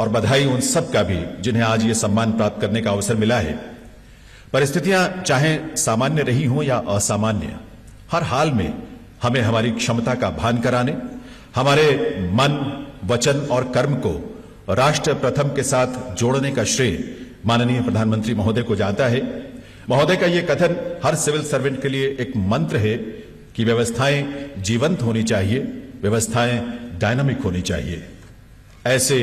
और बधाई उन सब का भी जिन्हें आज ये सम्मान प्राप्त करने का अवसर मिला है। परिस्थितियां चाहे सामान्य रही हों या असामान्य, हर हाल में हमें हमारी क्षमता का भान कराने, हमारे मन, वचन और कर्म को राष्ट्र प्रथम के साथ जोड़ने का श्रेय माननीय प्रधानमंत्री महोदय को जाता है। महोदय का यह कथन हर सिविल सर्वेंट के लिए एक मंत्र है कि व्यवस्थाएं जीवंत होनी चाहिए, व्यवस्थाएं डायनामिक होनी चाहिए। ऐसे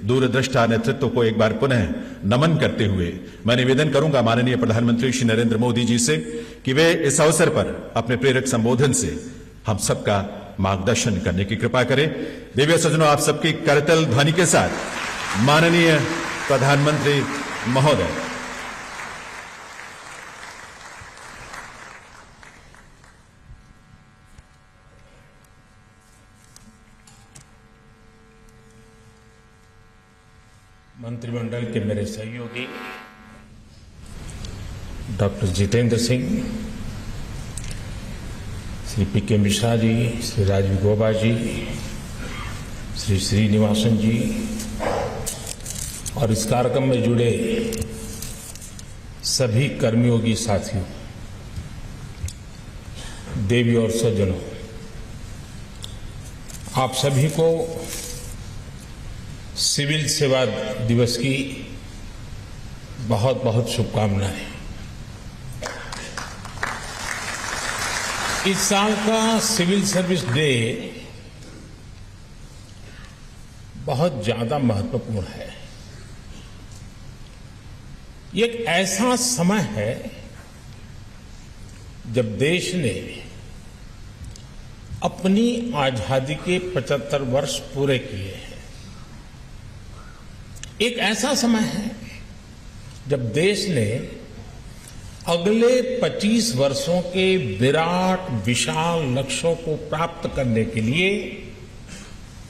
दूरदृष्टा नेतृत्व को एक बार पुनः नमन करते हुए मैं निवेदन करूंगा माननीय प्रधानमंत्री श्री नरेंद्र मोदी जी से कि वे इस अवसर पर अपने प्रेरक संबोधन से हम सबका मार्गदर्शन करने की कृपा करें। दिव्य सज्जनों, आप सबकी करतल ध्वनि के साथ माननीय प्रधानमंत्री महोदय। मंत्रिमंडल के मेरे सहयोगी डॉक्टर जितेंद्र सिंह, श्री पी.के. मिश्रा जी, श्री राजीव गौबा जी, श्री श्रीनिवासन जी और इस कार्यक्रम में जुड़े सभी कर्मयोगी साथियों, देवी और सज्जनों, आप सभी को सिविल सेवा दिवस की बहुत बहुत शुभकामनाएं। इस साल का सिविल सर्विस डे बहुत ज्यादा महत्वपूर्ण है। ये एक ऐसा समय है जब देश ने अपनी आजादी के 75 वर्ष पूरे किए हैं। एक ऐसा समय है जब देश ने अगले 25 वर्षों के विराट विशाल लक्ष्यों को प्राप्त करने के लिए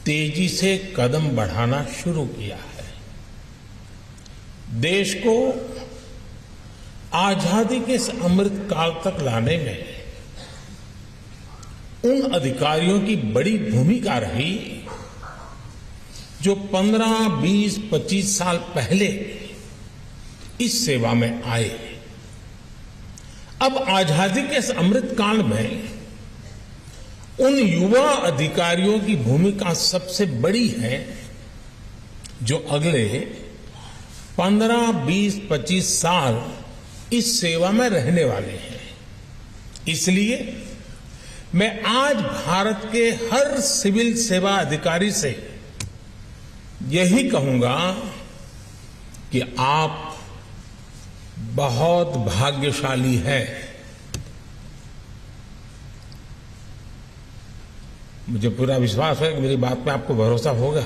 तेजी से कदम बढ़ाना शुरू किया है। देश को आजादी के इस अमृत काल तक लाने में उन अधिकारियों की बड़ी भूमिका रही जो 15, 20, 25 साल पहले इस सेवा में आए। अब आजादी के इस अमृत काल में उन युवा अधिकारियों की भूमिका सबसे बड़ी है जो अगले 15, 20, 25 साल इस सेवा में रहने वाले हैं। इसलिए मैं आज भारत के हर सिविल सेवा अधिकारी से यही कहूंगा कि आप बहुत भाग्यशाली हैं। मुझे पूरा विश्वास है कि मेरी बात पे आपको भरोसा होगा।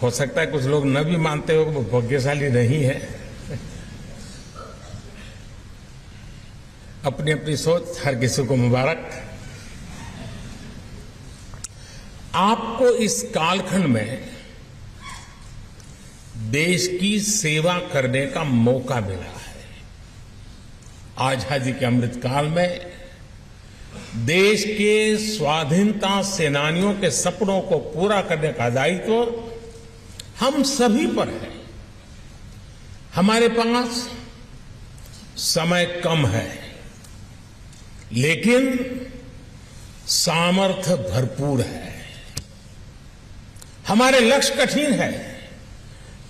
हो सकता है कुछ लोग न भी मानते हो कि वो भाग्यशाली नहीं है। अपनी अपनी सोच, हर किसी को मुबारक। आपको इस कालखंड में देश की सेवा करने का मौका मिला है। आजादी के अमृत काल में देश के स्वाधीनता सेनानियों के सपनों को पूरा करने का दायित्व हम सभी पर है। हमारे पास समय कम है, लेकिन सामर्थ्य भरपूर है। हमारे लक्ष्य कठिन है,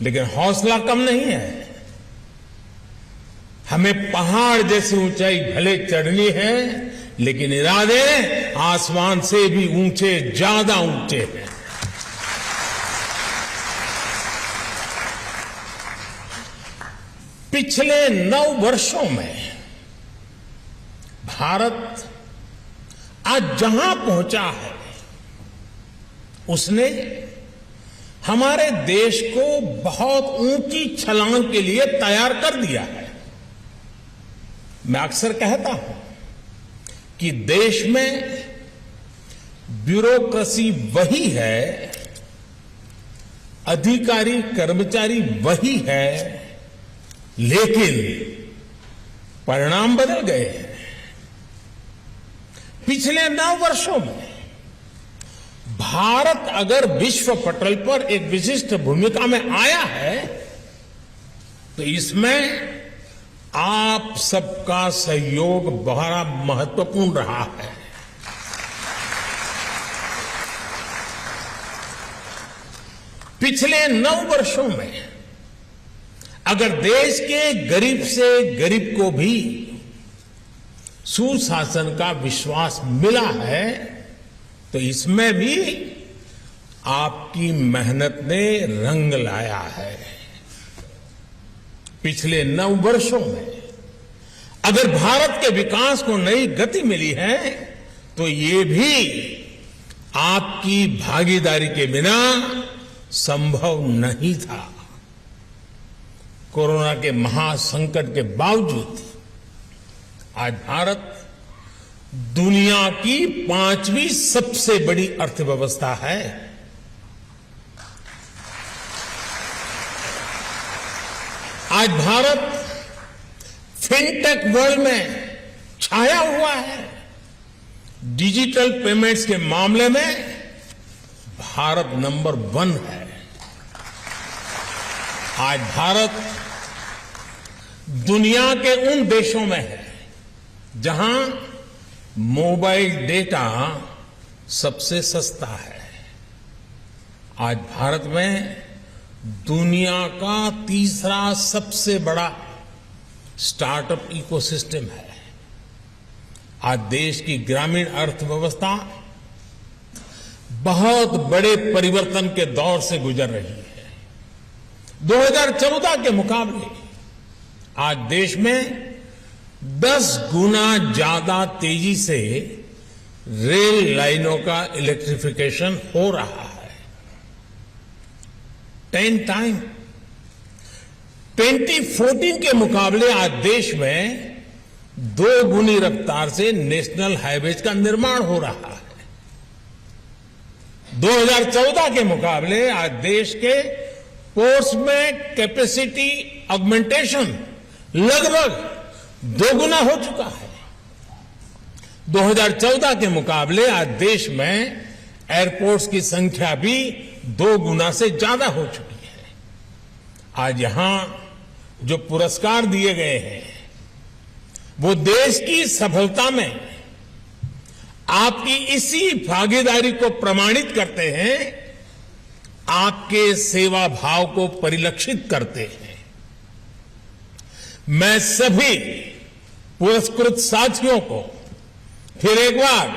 लेकिन हौसला कम नहीं है। हमें पहाड़ जैसी ऊंचाई भले चढ़नी है, लेकिन इरादे आसमान से भी ऊंचे, ज्यादा ऊंचे हैं। पिछले 9 वर्षों में भारत आज जहां पहुंचा है, उसने हमारे देश को बहुत ऊंची छलांग के लिए तैयार कर दिया है। मैं अक्सर कहता हूं कि देश में ब्यूरोक्रेसी वही है, अधिकारी कर्मचारी वही है, लेकिन परिणाम बदल गए हैं। पिछले 9 वर्षों में भारत अगर विश्व पटल पर एक विशिष्ट भूमिका में आया है तो इसमें आप सबका सहयोग बड़ा महत्वपूर्ण रहा है। पिछले 9 वर्षों में अगर देश के गरीब से गरीब को भी सुशासन का विश्वास मिला है तो इसमें भी आपकी मेहनत ने रंग लाया है। पिछले 9 वर्षों में अगर भारत के विकास को नई गति मिली है तो ये भी आपकी भागीदारी के बिना संभव नहीं था। कोरोना के महासंकट के बावजूद आज भारत दुनिया की 5वीं सबसे बड़ी अर्थव्यवस्था है। आज भारत फिनटेक वर्ल्ड में छाया हुआ है। डिजिटल पेमेंट्स के मामले में भारत नंबर 1 है। आज भारत दुनिया के उन देशों में है जहां मोबाइल डेटा सबसे सस्ता है। आज भारत में दुनिया का तीसरा सबसे बड़ा स्टार्टअप इकोसिस्टम है। आज देश की ग्रामीण अर्थव्यवस्था बहुत बड़े परिवर्तन के दौर से गुजर रही है। 2014 के मुकाबले आज देश में 10 गुना ज्यादा तेजी से रेल लाइनों का इलेक्ट्रिफिकेशन हो रहा है। 10 टाइम 2014 के मुकाबले आज देश में 2 गुनी रफ्तार से नेशनल हाईवेज का निर्माण हो रहा है। 2014 के मुकाबले आज देश के पोर्ट्स में कैपेसिटी ऑगमेंटेशन लगभग 2 गुना हो चुका है। 2014 के मुकाबले आज देश में एयरपोर्ट्स की संख्या भी 2 गुना से ज्यादा हो चुकी है। आज यहां जो पुरस्कार दिए गए हैं वो देश की सफलता में आपकी इसी भागीदारी को प्रमाणित करते हैं, आपके सेवा भाव को परिलक्षित करते हैं। मैं सभी पुरस्कृत साथियों को फिर एक बार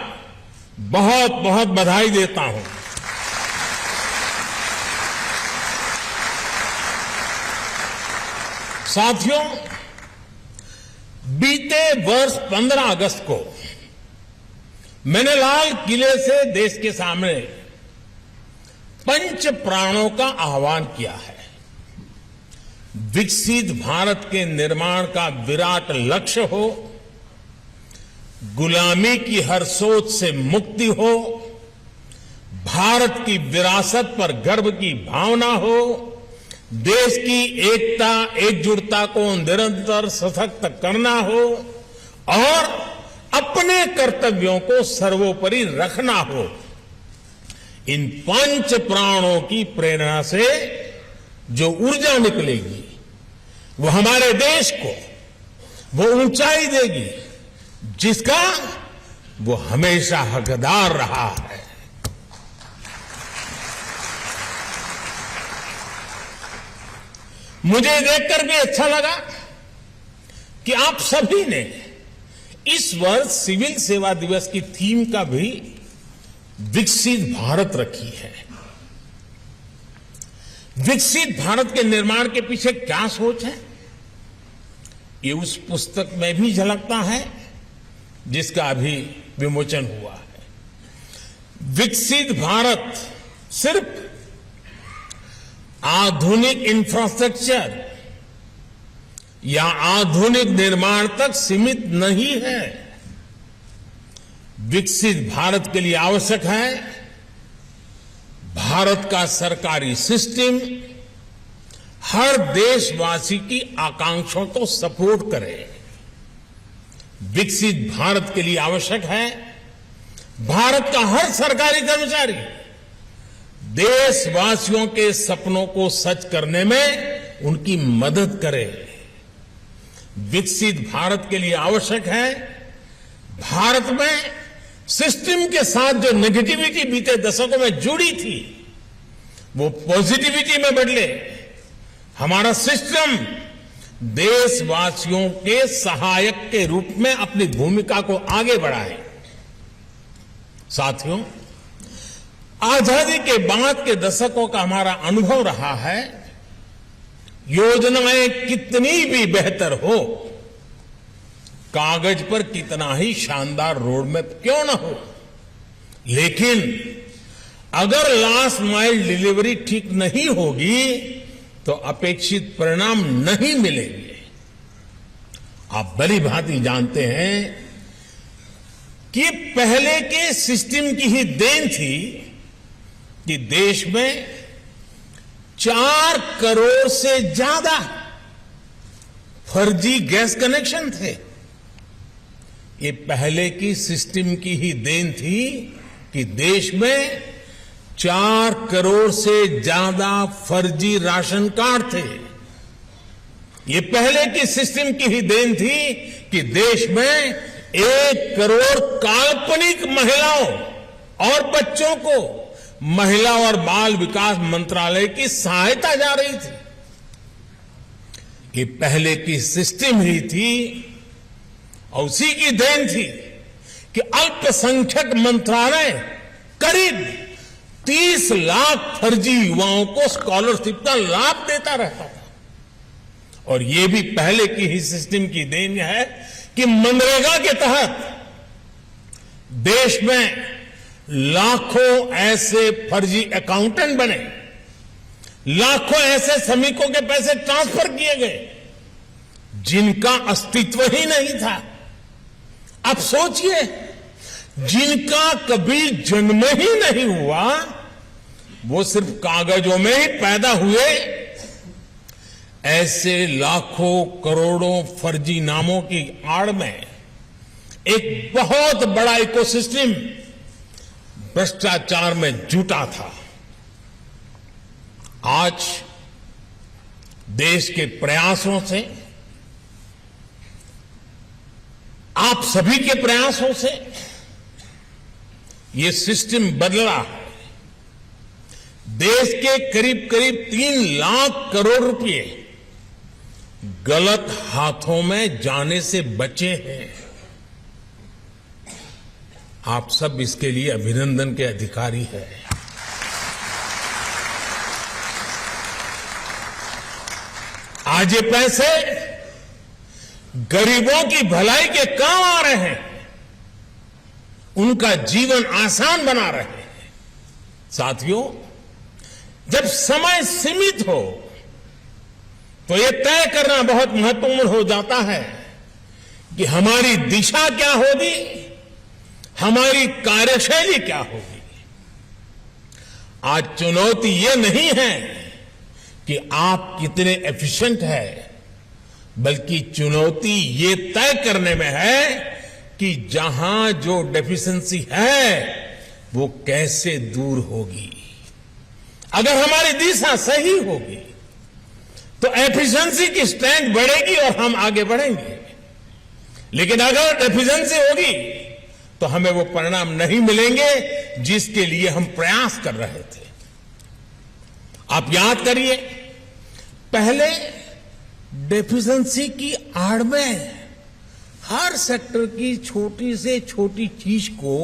बहुत बहुत बधाई देता हूं। साथियों, बीते वर्ष 15 अगस्त को मैंने लाल किले से देश के सामने 5 प्राणों का आह्वान किया है। विकसित भारत के निर्माण का विराट लक्ष्य हो, गुलामी की हर सोच से मुक्ति हो, भारत की विरासत पर गर्व की भावना हो, देश की एकता एकजुटता को निरंतर सशक्त करना हो और अपने कर्तव्यों को सर्वोपरि रखना हो। इन 5 प्राणों की प्रेरणा से जो ऊर्जा निकलेगी वो हमारे देश को वो ऊंचाई देगी जिसका वो हमेशा हकदार रहा है। मुझे देखकर भी अच्छा लगा कि आप सभी ने इस वर्ष सिविल सेवा दिवस की थीम का भी विकसित भारत रखी है। विकसित भारत के निर्माण के पीछे क्या सोच है, ये उस पुस्तक में भी झलकता है जिसका अभी विमोचन हुआ है। विकसित भारत सिर्फ आधुनिक इंफ्रास्ट्रक्चर या आधुनिक निर्माण तक सीमित नहीं है। विकसित भारत के लिए आवश्यक है भारत का सरकारी सिस्टम हर देशवासी की आकांक्षाओं को सपोर्ट करे। विकसित भारत के लिए आवश्यक है भारत का हर सरकारी कर्मचारी देशवासियों के सपनों को सच करने में उनकी मदद करे। विकसित भारत के लिए आवश्यक है भारत में सिस्टम के साथ जो नेगेटिविटी बीते दशकों में जुड़ी थी वो पॉजिटिविटी में बदले। हमारा सिस्टम देशवासियों के सहायक के रूप में अपनी भूमिका को आगे बढ़ाए। साथियों, आजादी के बाद के दशकों का हमारा अनुभव रहा है योजनाएं कितनी भी बेहतर हो, कागज पर कितना ही शानदार रोड मैप क्यों ना हो, लेकिन अगर लास्ट माइल डिलीवरी ठीक नहीं होगी तो अपेक्षित परिणाम नहीं मिलेंगे। आप भली भांति जानते हैं कि पहले के सिस्टम की ही देन थी कि देश में 4 करोड़ से ज्यादा फर्जी गैस कनेक्शन थे। ये पहले की सिस्टम की ही देन थी कि देश में 4 करोड़ से ज्यादा फर्जी राशन कार्ड थे। ये पहले की सिस्टम की ही देन थी कि देश में 1 करोड़ काल्पनिक महिलाओं और बच्चों को महिला और बाल विकास मंत्रालय की सहायता जा रही थी। ये पहले की सिस्टम ही थी और उसी की देन थी कि अल्पसंख्यक मंत्रालय करीब 30 लाख फर्जी युवाओं को स्कॉलरशिप का लाभ देता रहता था। और ये भी पहले की ही सिस्टम की देन है कि मनरेगा के तहत देश में लाखों ऐसे फर्जी अकाउंटेंट बने, लाखों ऐसे श्रमिकों के पैसे ट्रांसफर किए गए जिनका अस्तित्व ही नहीं था। अब सोचिए, जिनका कभी जन्म ही नहीं हुआ वो सिर्फ कागजों में ही पैदा हुए, ऐसे लाखों करोड़ों फर्जी नामों की आड़ में एक बहुत बड़ा इकोसिस्टम भ्रष्टाचार में जुटा था। आज देश के प्रयासों से, आप सभी के प्रयासों से ये सिस्टम बदला है। देश के करीब करीब 3 लाख करोड़ रुपए गलत हाथों में जाने से बचे हैं। आप सब इसके लिए अभिनंदन के अधिकारी हैं। आज ये पैसे गरीबों की भलाई के काम आ रहे हैं, उनका जीवन आसान बना रहे हैं। साथियों, जब समय सीमित हो तो यह तय करना बहुत महत्वपूर्ण हो जाता है कि हमारी दिशा क्या होगी, हमारी कार्यशैली क्या होगी। आज चुनौती यह नहीं है कि आप कितने एफिशिएंट हैं, बल्कि चुनौती ये तय करने में है कि जहां जो डेफिशिएंसी है वो कैसे दूर होगी। अगर हमारी दिशा सही होगी तो एफिशिएंसी की स्ट्रेंथ बढ़ेगी और हम आगे बढ़ेंगे। लेकिन अगर डेफिशिएंसी होगी तो हमें वो परिणाम नहीं मिलेंगे जिसके लिए हम प्रयास कर रहे थे। आप याद करिए, पहले डेफिशिएंसी की आड़ में हर सेक्टर की छोटी से छोटी चीज को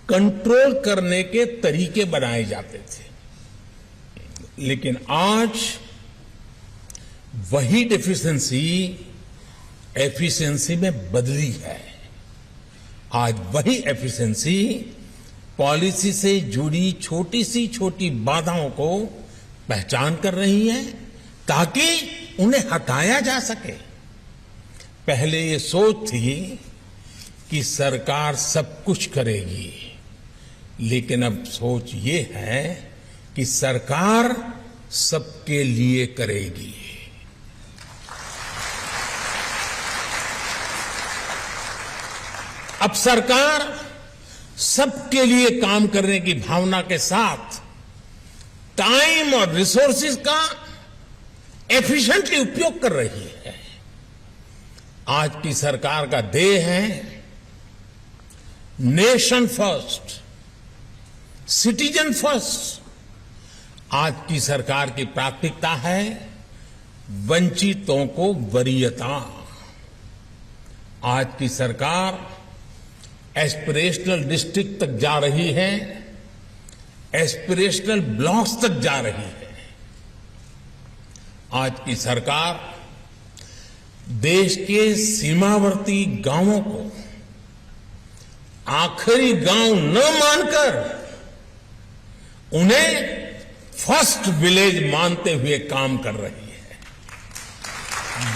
कंट्रोल करने के तरीके बनाए जाते थे, लेकिन आज वही डेफिशिएंसी एफिशिएंसी में बदली है। आज वही एफिशिएंसी पॉलिसी से जुड़ी छोटी सी छोटी बाधाओं को पहचान कर रही है ताकि उन्हें हटाया जा सके। पहले ये सोच थी कि सरकार सब कुछ करेगी, लेकिन अब सोच ये है कि सरकार सबके लिए करेगी। अब सरकार सबके लिए काम करने की भावना के साथ टाइम और रिसोर्सेज का एफिशिएंटली उपयोग कर रही है। आज की सरकार का ध्येय है नेशन फर्स्ट, सिटीजन फर्स्ट। आज की सरकार की प्राथमिकता है वंचितों को वरीयता। आज की सरकार एस्पिरेशनल डिस्ट्रिक्ट तक जा रही है, एस्पिरेशनल ब्लॉक्स तक जा रही है। आज की सरकार देश के सीमावर्ती गांवों को आखिरी गांव न मानकर उन्हें फर्स्ट विलेज मानते हुए काम कर रही है।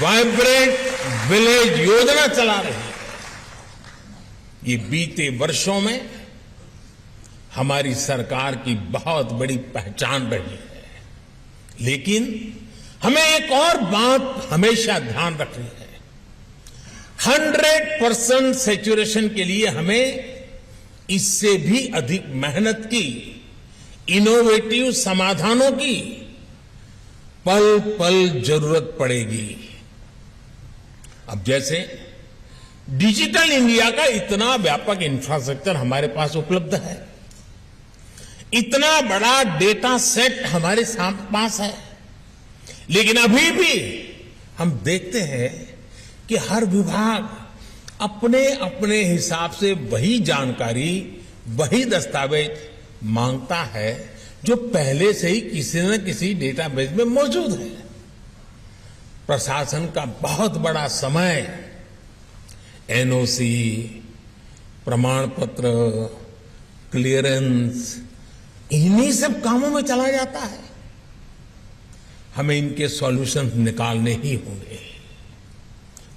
वाइब्रेंट विलेज योजना चला रही है। ये बीते वर्षों में हमारी सरकार की बहुत बड़ी पहचान रही है। लेकिन हमें एक और बात हमेशा ध्यान रखनी है। 100% सैचुरेशन के लिए हमें इससे भी अधिक मेहनत की, इनोवेटिव समाधानों की पल पल जरूरत पड़ेगी। अब जैसे डिजिटल इंडिया का इतना व्यापक इंफ्रास्ट्रक्चर हमारे पास उपलब्ध है, इतना बड़ा डेटा सेट हमारे पास है, लेकिन अभी भी हम देखते हैं कि हर विभाग अपने अपने हिसाब से वही जानकारी, वही दस्तावेज मांगता है जो पहले से ही किसी न किसी डेटाबेस में मौजूद है। प्रशासन का बहुत बड़ा समय एनओसी, प्रमाण पत्र, क्लियरेंस, इन्हीं सब कामों में चला जाता है। हमें इनके सॉल्यूशन निकालने ही होंगे,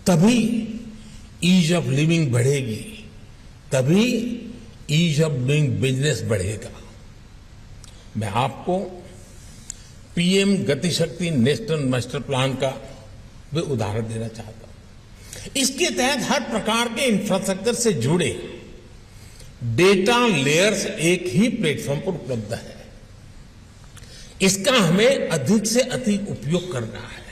तभी ईज ऑफ लिविंग बढ़ेगी, तभी ईज ऑफ डूइंग बिजनेस बढ़ेगा। मैं आपको PM Gati Shakti national master plan का भी उदाहरण देना चाहता हूं। इसके तहत हर प्रकार के इंफ्रास्ट्रक्चर से जुड़े डेटा लेयर्स एक ही प्लेटफॉर्म पर उपलब्ध है। इसका हमें अधिक से अधिक उपयोग करना है।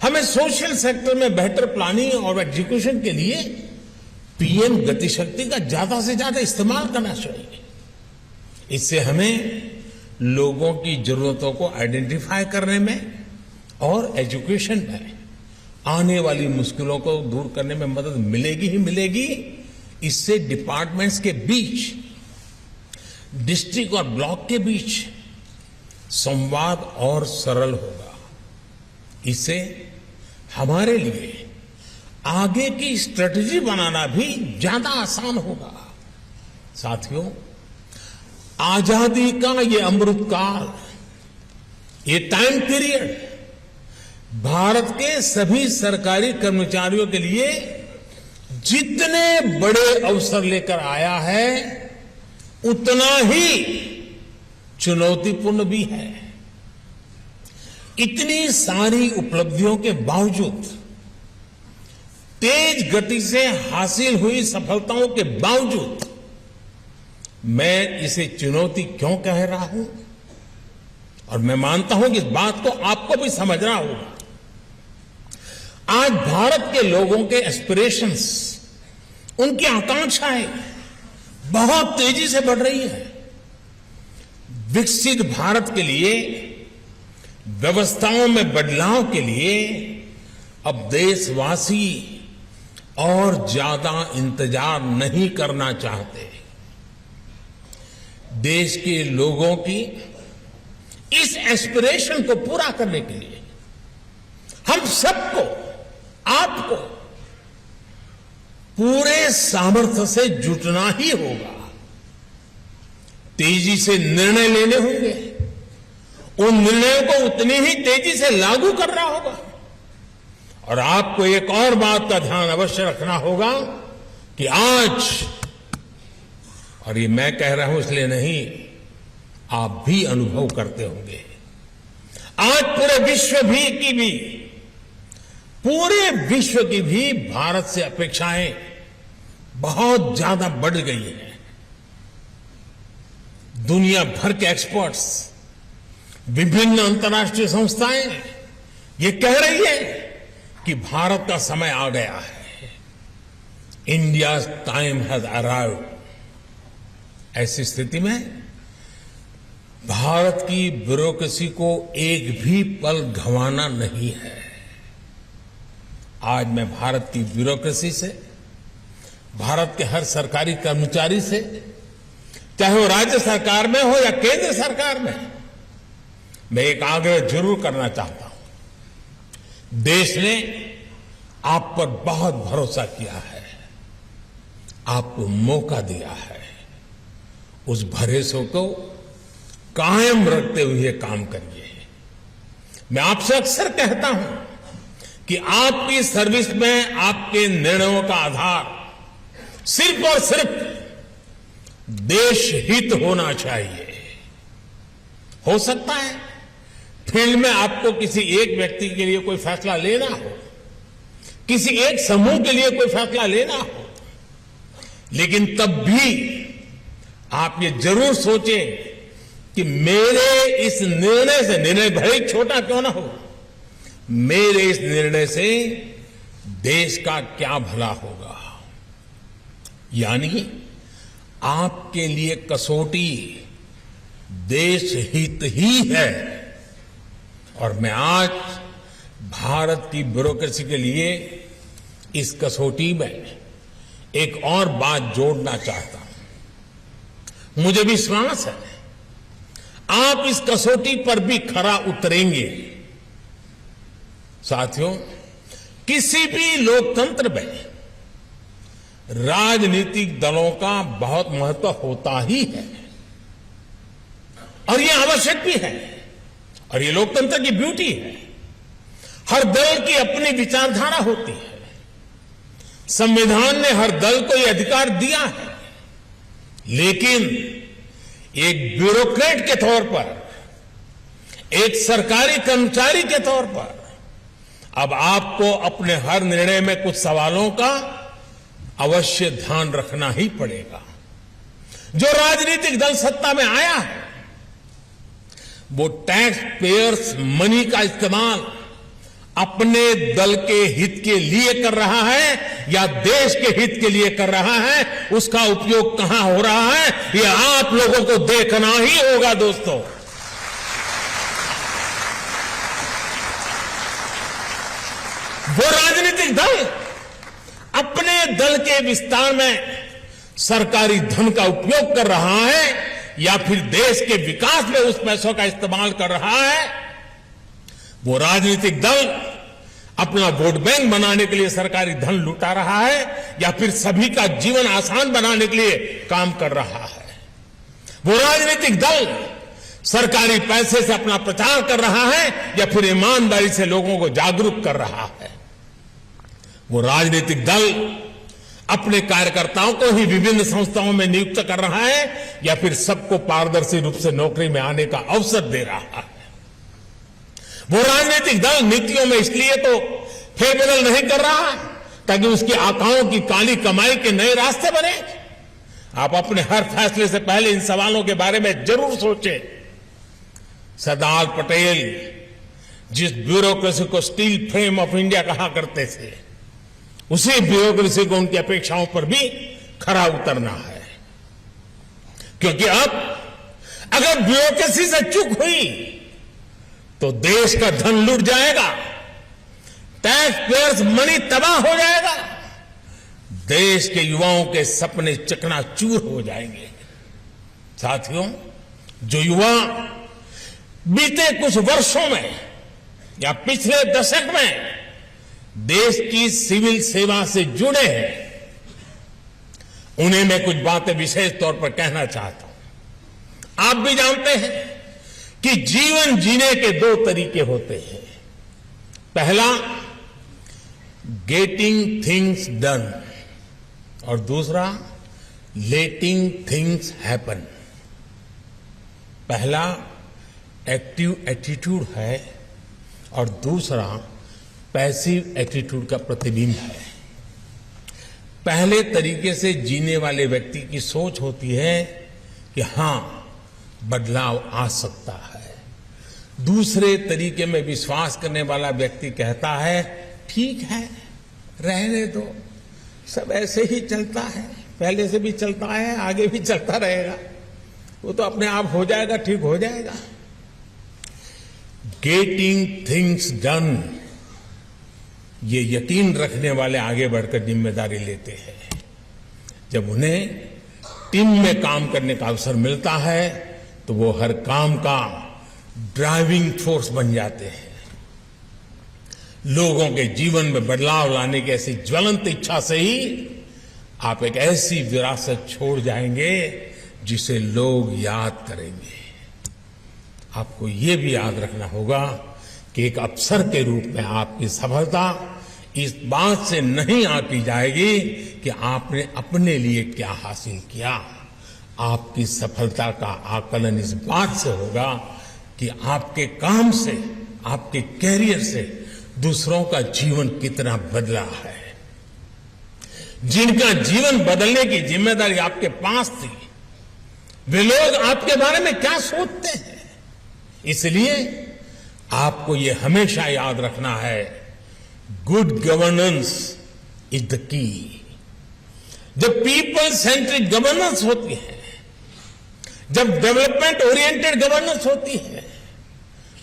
हमें सोशल सेक्टर में बेहतर प्लानिंग और एग्जीक्यूशन के लिए पीएम गतिशक्ति का ज्यादा से ज्यादा इस्तेमाल करना चाहिए। इससे हमें लोगों की जरूरतों को आइडेंटिफाई करने में और एजुकेशन में आने वाली मुश्किलों को दूर करने में मदद मिलेगी ही मिलेगी। इससे डिपार्टमेंट्स के बीच, डिस्ट्रिक्ट और ब्लॉक के बीच संवाद और सरल होगा। इससे हमारे लिए आगे की स्ट्रेटजी बनाना भी ज्यादा आसान होगा। साथियों, आजादी का ये अमृत काल, ये टाइम पीरियड भारत के सभी सरकारी कर्मचारियों के लिए जितने बड़े अवसर लेकर आया है, उतना ही चुनौतीपूर्ण भी है। इतनी सारी उपलब्धियों के बावजूद, तेज गति से हासिल हुई सफलताओं के बावजूद, मैं इसे चुनौती क्यों कह रहा हूं, और मैं मानता हूं कि इस बात को आपको भी समझना होगा। आज भारत के लोगों के एस्पिरेशंस, उनकी आकांक्षाएं बहुत तेजी से बढ़ रही है। विकसित भारत के लिए, व्यवस्थाओं में बदलाव के लिए अब देशवासी और ज्यादा इंतजार नहीं करना चाहते। देश के लोगों की इस एस्पिरेशन को पूरा करने के लिए हम सबको, आपको पूरे सामर्थ्य से जुटना ही होगा। तेजी से निर्णय लेने होंगे, उन निर्णयों को उतनी ही तेजी से लागू करना होगा। और आपको एक और बात का ध्यान अवश्य रखना होगा कि आज, और ये मैं कह रहा हूं इसलिए नहीं, आप भी अनुभव करते होंगे, आज पूरे विश्व की भी भारत से अपेक्षाएं बहुत ज्यादा बढ़ गई हैं। दुनिया भर के एक्सपर्ट्स, विभिन्न अंतर्राष्ट्रीय संस्थाएं ये कह रही है कि भारत का समय आ गया है। India's time has arrived. ऐसी स्थिति में भारत की ब्यूरोक्रेसी को एक भी पल गंवाना नहीं है। आज मैं भारत की ब्यूरोक्रेसी से, भारत के हर सरकारी कर्मचारी से, चाहे वो राज्य सरकार में हो या केंद्र सरकार में, मैं एक आग्रह जरूर करना चाहता हूं। देश ने आप पर बहुत भरोसा किया है, आपको मौका दिया है। उस भरोसे को कायम रखते हुए काम करिए। मैं आपसे अक्सर कहता हूं कि आपकी सर्विस में आपके निर्णयों का आधार सिर्फ और सिर्फ देश हित होना चाहिए। हो सकता है फील्ड में आपको किसी एक व्यक्ति के लिए कोई फैसला लेना हो, किसी एक समूह के लिए कोई फैसला लेना हो, लेकिन तब भी आप ये जरूर सोचें कि मेरे इस निर्णय से, निर्णय भले ही छोटा क्यों ना हो, मेरे इस निर्णय से देश का क्या भला होगा। यानी आपके लिए कसौटी देश हित ही है। और मैं आज भारत की ब्यूरोक्रेसी के लिए इस कसौटी में एक और बात जोड़ना चाहता हूं। मुझे विश्वास है आप इस कसौटी पर भी खरा उतरेंगे। साथियों, किसी भी लोकतंत्र में राजनीतिक दलों का बहुत महत्व होता ही है और ये आवश्यक भी है और ये लोकतंत्र की ब्यूटी है। हर दल की अपनी विचारधारा होती है। संविधान ने हर दल को ये अधिकार दिया है, लेकिन एक ब्यूरोक्रेट के तौर पर, एक सरकारी कर्मचारी के तौर पर अब आपको अपने हर निर्णय में कुछ सवालों का अवश्य ध्यान रखना ही पड़ेगा। जो राजनीतिक दल सत्ता में आया है वो टैक्स पेयर्स मनी का इस्तेमाल अपने दल के हित के लिए कर रहा है या देश के हित के लिए कर रहा है, उसका उपयोग कहां हो रहा है ये आप लोगों को देखना ही होगा। दोस्तों, वो राजनीतिक दल अपने दल के विस्तार में सरकारी धन का उपयोग कर रहा है या फिर देश के विकास में उस पैसों का इस्तेमाल कर रहा है, वो राजनीतिक दल अपना वोट बैंक बनाने के लिए सरकारी धन लुटा रहा है या फिर सभी का जीवन आसान बनाने के लिए काम कर रहा है, वो राजनीतिक दल सरकारी पैसे से अपना प्रचार कर रहा है या फिर ईमानदारी से लोगों को जागरूक कर रहा है, वो राजनीतिक दल अपने कार्यकर्ताओं को ही विभिन्न संस्थाओं में नियुक्त कर रहा है या फिर सबको पारदर्शी रूप से नौकरी में आने का अवसर दे रहा है, वो राजनीतिक दल नीतियों में इसलिए तो फेरबदल नहीं कर रहा ताकि उसकी आकाओं की काली कमाई के नए रास्ते बने। आप अपने हर फैसले से पहले इन सवालों के बारे में जरूर सोचें। सरदार पटेल जिस ब्यूरोक्रेसी को स्टील फ्रेम ऑफ इंडिया कहा करते थे, उसी ब्यूरोक्रेसी को उनकी अपेक्षाओं पर भी खरा उतरना है, क्योंकि अब अगर ब्यूरोक्रेसी से चूक हुई तो देश का धन लुट जाएगा, टैक्स पेयर्स मनी तबाह हो जाएगा, देश के युवाओं के सपने चकनाचूर हो जाएंगे। साथियों, जो युवा बीते कुछ वर्षों में या पिछले दशक में देश की सिविल सेवा से जुड़े हैं, उन्हें मैं कुछ बातें विशेष तौर पर कहना चाहता हूं। आप भी जानते हैं कि जीवन जीने के दो तरीके होते हैं। पहला, गेटिंग थिंग्स डन, और दूसरा, लेटिंग थिंग्स हैपन। पहला एक्टिव एटीट्यूड है और दूसरा पैसिव एटीट्यूड का प्रतिबिंब है। पहले तरीके से जीने वाले व्यक्ति की सोच होती है कि हां, बदलाव आ सकता है। दूसरे तरीके में विश्वास करने वाला व्यक्ति कहता है ठीक है, रहने दो, सब ऐसे ही चलता है, पहले से भी चलता है, आगे भी चलता रहेगा, वो तो अपने आप हो जाएगा, ठीक हो जाएगा। गेटिंग थिंग्स डन, ये यकीन रखने वाले आगे बढ़कर जिम्मेदारी लेते हैं। जब उन्हें टीम में काम करने का अवसर मिलता है तो वो हर काम का ड्राइविंग फोर्स बन जाते हैं। लोगों के जीवन में बदलाव लाने की ऐसी ज्वलंत इच्छा से ही आप एक ऐसी विरासत छोड़ जाएंगे जिसे लोग याद करेंगे। आपको ये भी याद रखना होगा कि एक अफसर के रूप में आपकी सफलता इस बात से नहीं आंकी जाएगी कि आपने अपने लिए क्या हासिल किया। आपकी सफलता का आकलन इस बात से होगा कि आपके काम से, आपके कैरियर से दूसरों का जीवन कितना बदला है। जिनका जीवन बदलने की जिम्मेदारी आपके पास थी, वे लोग आपके बारे में क्या सोचते हैं। इसलिए आपको ये हमेशा याद रखना है, good governance is the key. जब पीपल सेंट्रिक गवर्नेंस होती है, जब डेवलपमेंट ओरिएंटेड गवर्नेंस होती है,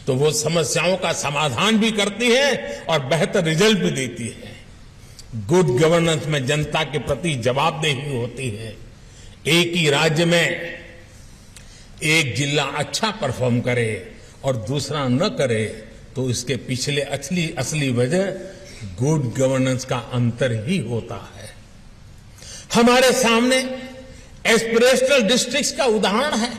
तो वो समस्याओं का समाधान भी करती है और बेहतर रिजल्ट भी देती है। गुड गवर्नेंस में जनता के प्रति जवाबदेही होती है। एक ही राज्य में एक जिला अच्छा परफॉर्म करे और दूसरा न करे तो इसके पिछले असली वजह गुड गवर्नेंस का अंतर ही होता है। हमारे सामने एस्पिरेशनल डिस्ट्रिक्ट्स का उदाहरण है।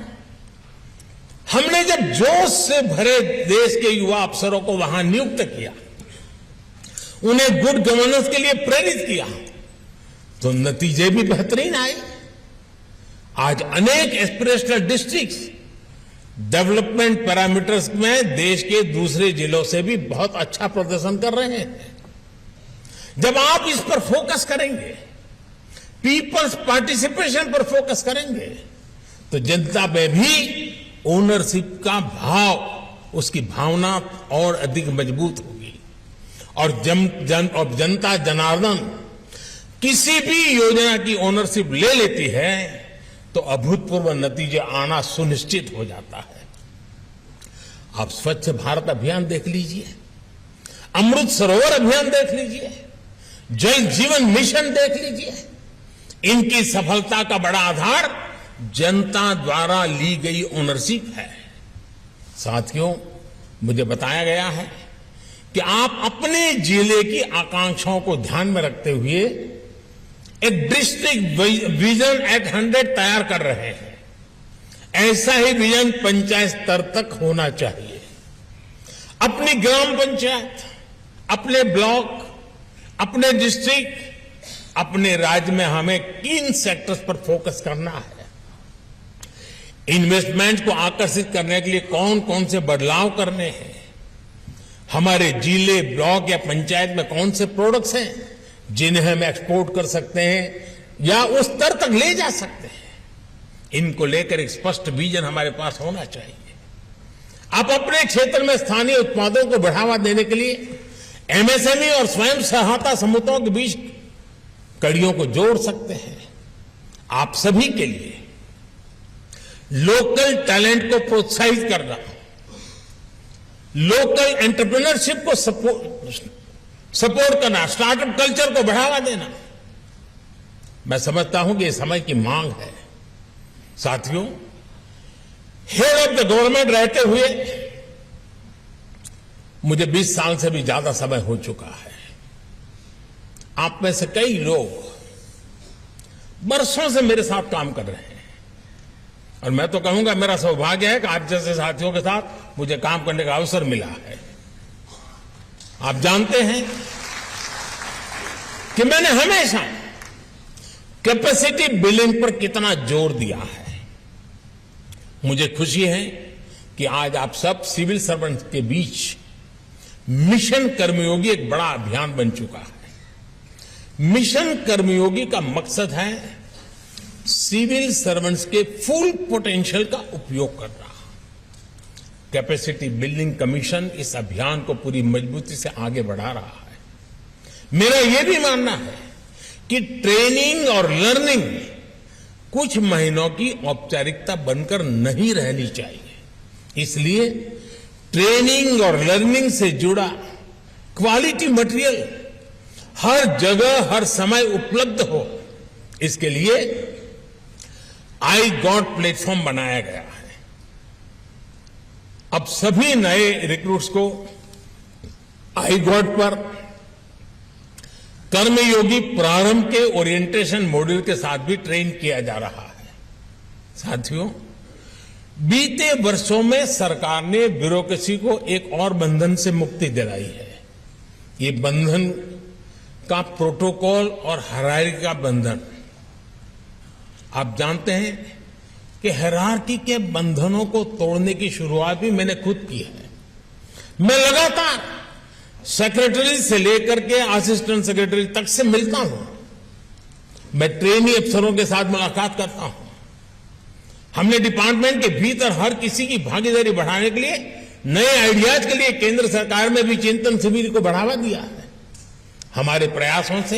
हमने जब जोश से भरे देश के युवा अफसरों को वहां नियुक्त किया, उन्हें गुड गवर्नेंस के लिए प्रेरित किया, तो नतीजे भी बेहतरीन आए। आज अनेक एस्पिरेशनल डिस्ट्रिक्ट्स डेवलपमेंट पैरामीटर्स में देश के दूसरे जिलों से भी बहुत अच्छा प्रदर्शन कर रहे हैं। जब आप इस पर फोकस करेंगे, पीपल्स पार्टिसिपेशन पर फोकस करेंगे, तो जनता में भी ओनरशिप का भाव, उसकी भावना और अधिक मजबूत होगी। और जनता जनार्दन किसी भी योजना की ओनरशिप ले लेती है तो अभूतपूर्व नतीजे आना सुनिश्चित हो जाता है। आप स्वच्छ भारत अभियान देख लीजिए, अमृत सरोवर अभियान देख लीजिए, जल जीवन मिशन देख लीजिए। इनकी सफलता का बड़ा आधार जनता द्वारा ली गई ओनरशिप है। साथियों, मुझे बताया गया है कि आप अपने जिले की आकांक्षाओं को ध्यान में रखते हुए एक डिस्ट्रिक्ट विजन एट 100 तैयार कर रहे हैं। ऐसा ही विजन पंचायत स्तर तक होना चाहिए। अपनी ग्राम पंचायत, अपने ब्लॉक, अपने डिस्ट्रिक्ट, अपने राज्य में हमें किन सेक्टर्स पर फोकस करना है, इन्वेस्टमेंट को आकर्षित करने के लिए कौन कौन से बदलाव करने हैं, हमारे जिले, ब्लॉक या पंचायत में कौन से प्रोडक्ट्स हैं जिन्हें हम एक्सपोर्ट कर सकते हैं या उस स्तर तक ले जा सकते हैं। इनको लेकर एक स्पष्ट विजन हमारे पास होना चाहिए। आप अपने क्षेत्र में स्थानीय उत्पादों को बढ़ावा देने के लिए एमएसएमई और स्वयं सहायता समूहों के बीच कड़ियों को जोड़ सकते हैं। आप सभी के लिए लोकल टैलेंट को प्रोत्साहित करना, लोकल एंटरप्रेन्योरशिप को सपोर्ट करना, स्टार्टअप कल्चर को बढ़ावा देना, मैं समझता हूं कि ये समय की मांग है। साथियों, हेड ऑफ द गवर्नमेंट रहते हुए मुझे 20 साल से भी ज्यादा समय हो चुका है। आप में से कई लोग बरसों से मेरे साथ काम कर रहे हैं और मैं तो कहूंगा मेरा सौभाग्य है कि आप जैसे साथियों के साथ मुझे काम करने का अवसर मिला है। आप जानते हैं कि मैंने हमेशा कैपेसिटी बिल्डिंग पर कितना जोर दिया है। मुझे खुशी है कि आज आप सब सिविल सर्वेंट के बीच मिशन कर्मयोगी एक बड़ा अभियान बन चुका है। मिशन कर्मयोगी का मकसद है सिविल सर्वेंट्स के फुल पोटेंशियल का उपयोग करना। कैपेसिटी बिल्डिंग कमीशन इस अभियान को पूरी मजबूती से आगे बढ़ा रहा है। मेरा यह भी मानना है कि ट्रेनिंग और लर्निंग कुछ महीनों की औपचारिकता बनकर नहीं रहनी चाहिए। इसलिए ट्रेनिंग और लर्निंग से जुड़ा क्वालिटी मटेरियल हर जगह हर समय उपलब्ध हो, इसके लिए आई गॉट प्लेटफॉर्म बनाया गया है। अब सभी नए रिक्रूट्स को आई गॉट पर कर्मयोगी प्रारंभ के ओरिएंटेशन मॉड्यूल के साथ भी ट्रेन किया जा रहा है। साथियों, बीते वर्षों में सरकार ने ब्यूरोक्रेसी को एक और बंधन से मुक्ति दिलाई है। ये बंधन का प्रोटोकॉल और हायरार्की का बंधन। आप जानते हैं कि हायरार्की के बंधनों को तोड़ने की शुरुआत भी मैंने खुद की है। मैं लगातार सेक्रेटरी से लेकर के असिस्टेंट सेक्रेटरी तक से मिलता हूं। मैं ट्रेनी अफसरों के साथ मुलाकात करता हूं। हमने डिपार्टमेंट के भीतर हर किसी की भागीदारी बढ़ाने के लिए, नए आइडियाज के लिए केंद्र सरकार में भी चिंतन शिविर को बढ़ावा दिया है। हमारे प्रयासों से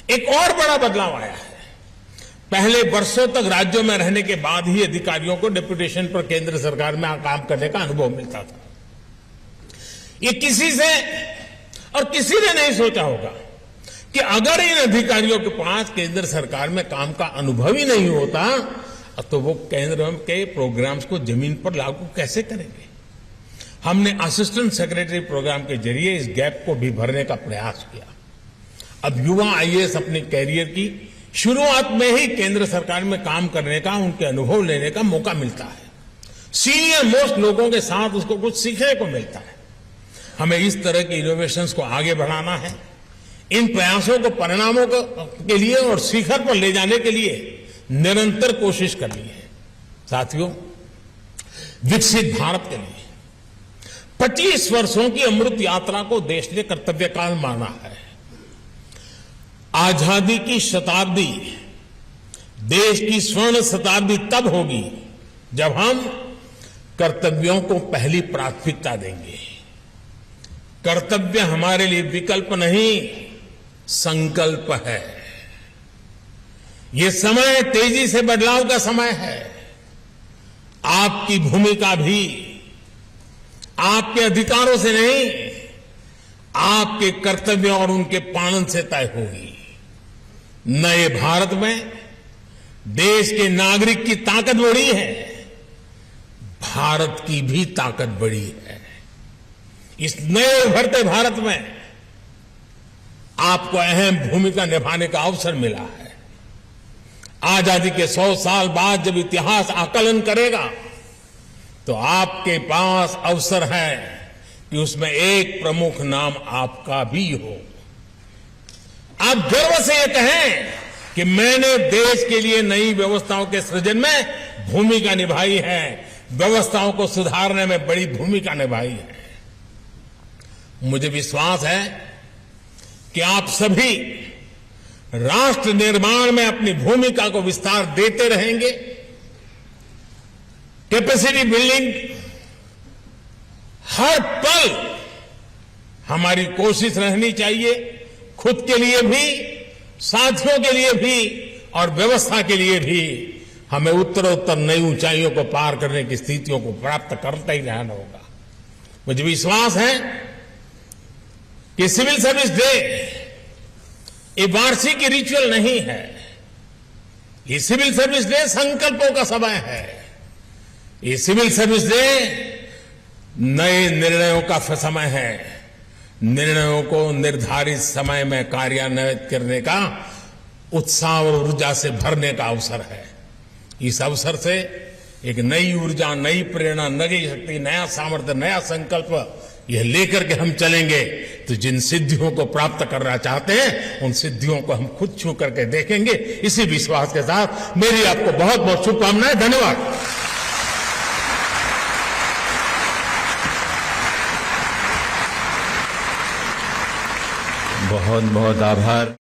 एक और बड़ा बदलाव आया है। पहले वर्षों तक राज्यों में रहने के बाद ही अधिकारियों को डेपुटेशन पर केंद्र सरकार में काम करने का अनुभव मिलता था। ये किसी से और किसी ने नहीं सोचा होगा कि अगर इन अधिकारियों के पास केंद्र सरकार में काम का अनुभव ही नहीं होता तो वो केंद्र के प्रोग्राम्स को जमीन पर लागू कैसे करेंगे। हमने असिस्टेंट सेक्रेटरी प्रोग्राम के जरिए इस गैप को भी भरने का प्रयास किया। अब युवा आईएएस अपने कैरियर की शुरुआत में ही केंद्र सरकार में काम करने का, उनके अनुभव लेने का मौका मिलता है। सीनियर मोस्ट लोगों के साथ उसको कुछ सीखने को मिलता है। हमें इस तरह की इनोवेशंस को आगे बढ़ाना है। इन प्रयासों को परिणामों के लिए और शिखर पर ले जाने के लिए निरंतर कोशिश करनी है। साथियों, विकसित भारत के लिए 25 वर्षों की अमृत यात्रा को देश ने कर्तव्यकाल माना है। आजादी की शताब्दी, देश की स्वर्ण शताब्दी तब होगी जब हम कर्तव्यों को पहली प्राथमिकता देंगे। कर्तव्य हमारे लिए विकल्प नहीं, संकल्प है। ये समय तेजी से बदलाव का समय है। आपकी भूमिका भी आपके अधिकारों से नहीं, आपके कर्तव्यों और उनके पालन से तय होगी। नए भारत में देश के नागरिक की ताकत बढ़ी है, भारत की भी ताकत बढ़ी है। इस नए उभरते भारत में आपको अहम भूमिका निभाने का अवसर मिला है। आजादी के 100 साल बाद जब इतिहास आकलन करेगा तो आपके पास अवसर है कि उसमें एक प्रमुख नाम आपका भी हो। आप गर्व से ये कहें कि मैंने देश के लिए नई व्यवस्थाओं के सृजन में भूमिका निभाई है, व्यवस्थाओं को सुधारने में बड़ी भूमिका निभाई है। मुझे विश्वास है कि आप सभी राष्ट्र निर्माण में अपनी भूमिका को विस्तार देते रहेंगे। कैपेसिटी बिल्डिंग हर पल हमारी कोशिश रहनी चाहिए, खुद के लिए भी, साथियों के लिए भी और व्यवस्था के लिए भी। हमें उत्तरोत्तर नई ऊंचाइयों को पार करने की स्थितियों को प्राप्त करते ही रहना होगा। मुझे विश्वास है कि सिविल सर्विस डे ये वार्षिक रिचुअल नहीं है। ये सिविल सर्विस डे संकल्पों का समय है। ये सिविल सर्विस डे नए निर्णयों का समय है। निर्णयों को निर्धारित समय में कार्यान्वित करने का उत्साह और ऊर्जा से भरने का अवसर है। इस अवसर से एक नई ऊर्जा, नई प्रेरणा, नई शक्ति, नया सामर्थ्य, नया संकल्प यह लेकर के हम चलेंगे तो जिन सिद्धियों को प्राप्त करना चाहते हैं उन सिद्धियों को हम खुद छू करके देखेंगे। इसी विश्वास के साथ मेरी आपको बहुत बहुत शुभकामनाएं। धन्यवाद। बहुत बहुत आभार।